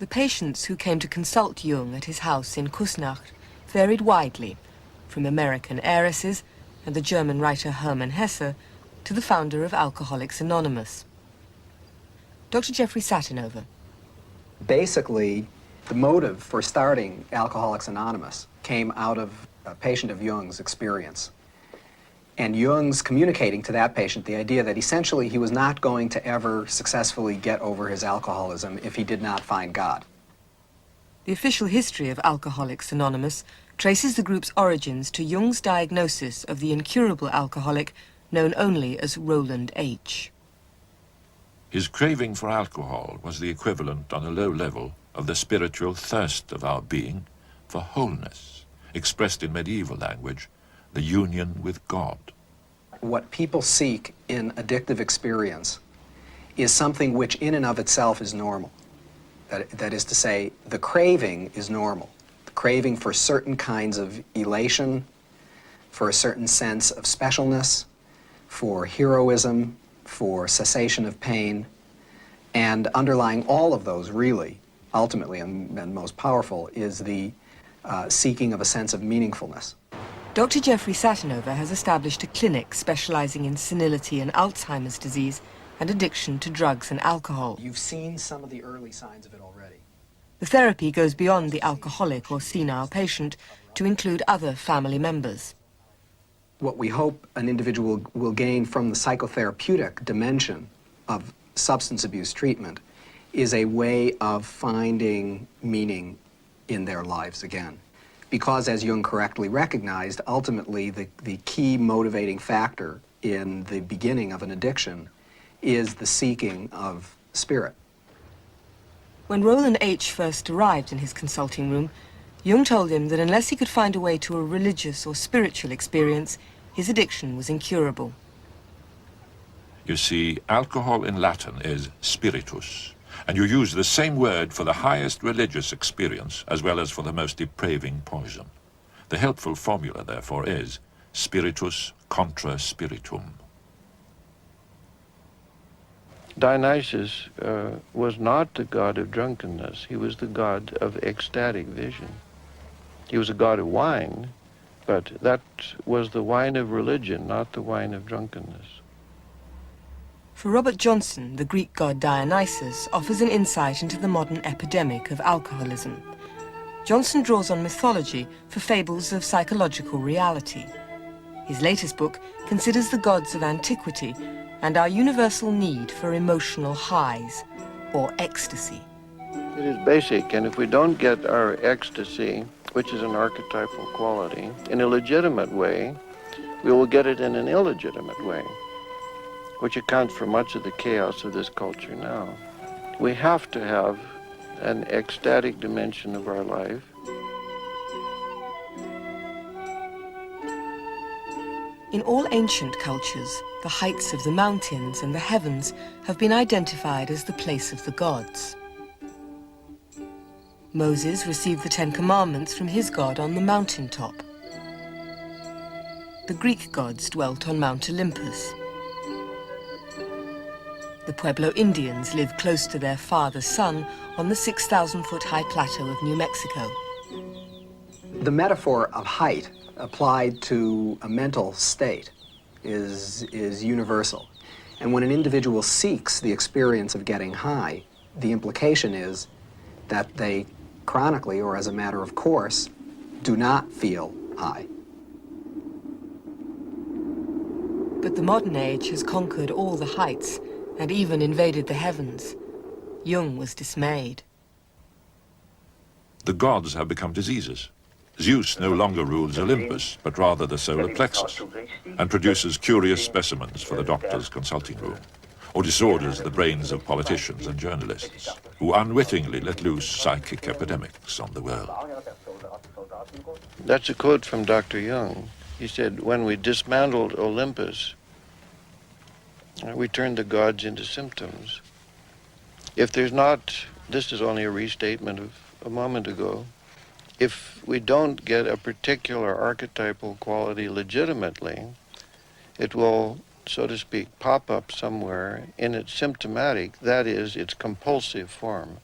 The patients who came to consult Jung at his house in Kusnacht varied widely, from American heiresses and the German writer Hermann Hesse to the founder of Alcoholics Anonymous. Dr. Jeffrey Satinover. Basically, the motive for starting Alcoholics Anonymous came out of a patient of Jung's experience. And Jung's communicating to that patient the idea that essentially he was not going to ever successfully get over his alcoholism if he did not find God. The official history of Alcoholics Anonymous traces the group's origins to Jung's diagnosis of the incurable alcoholic known only as Roland H. His craving for alcohol was the equivalent on a low level of the spiritual thirst of our being for wholeness, expressed in medieval language, the union with God. What people seek in addictive experience is something which in and of itself is normal. That is to say, the craving is normal. The craving for certain kinds of elation, for a certain sense of specialness, for heroism, for cessation of pain, and underlying all of those really, ultimately and most powerful, is the seeking of a sense of meaningfulness. Dr. Jeffrey Satinover has established a clinic specializing in senility and Alzheimer's disease and addiction to drugs and alcohol. You've seen some of the early signs of it already. The therapy goes beyond the alcoholic or senile patient to include other family members. What we hope an individual will gain from the psychotherapeutic dimension of substance abuse treatment is a way of finding meaning in their lives again. Because, as Jung correctly recognized, ultimately the key motivating factor in the beginning of an addiction is the seeking of spirit. When Roland H. first arrived in his consulting room, Jung told him that unless he could find a way to a religious or spiritual experience, his addiction was incurable. You see, alcohol in Latin is spiritus, and you use the same word for the highest religious experience as well as for the most depraving poison. The helpful formula, therefore, is spiritus contra spiritum. Dionysus was not the god of drunkenness. He was the god of ecstatic vision. He was a god of wine, but that was the wine of religion, not the wine of drunkenness. For Robert Johnson, the Greek god Dionysus offers an insight into the modern epidemic of alcoholism. Johnson draws on mythology for fables of psychological reality. His latest book considers the gods of antiquity and our universal need for emotional highs, or ecstasy. It is basic, and if we don't get our ecstasy, which is an archetypal quality, in a legitimate way, we will get it in an illegitimate way, which accounts for much of the chaos of this culture now. We have to have an ecstatic dimension of our life. In all ancient cultures, the heights of the mountains and the heavens have been identified as the place of the gods. Moses received the Ten Commandments from his god on the mountaintop. The Greek gods dwelt on Mount Olympus. The Pueblo Indians lived close to their father sun on the 6,000-foot high plateau of New Mexico. The metaphor of height applied to a mental state is universal. And when an individual seeks the experience of getting high, the implication is that they chronically, or as a matter of course, do not feel high. But the modern age has conquered all the heights and even invaded the heavens. Jung was dismayed. The gods have become diseases. Zeus no longer rules Olympus, but rather the solar plexus, and produces curious specimens for the doctor's consulting room, or disorders the brains of politicians and journalists, who unwittingly let loose psychic epidemics on the world. That's a quote from Dr. Jung. He said, when we dismantled Olympus, we turned the gods into symptoms. If there's not, this is only a restatement of a moment ago, if we don't get a particular archetypal quality legitimately, it will, so to speak, pop up somewhere in its symptomatic, that is, its compulsive form.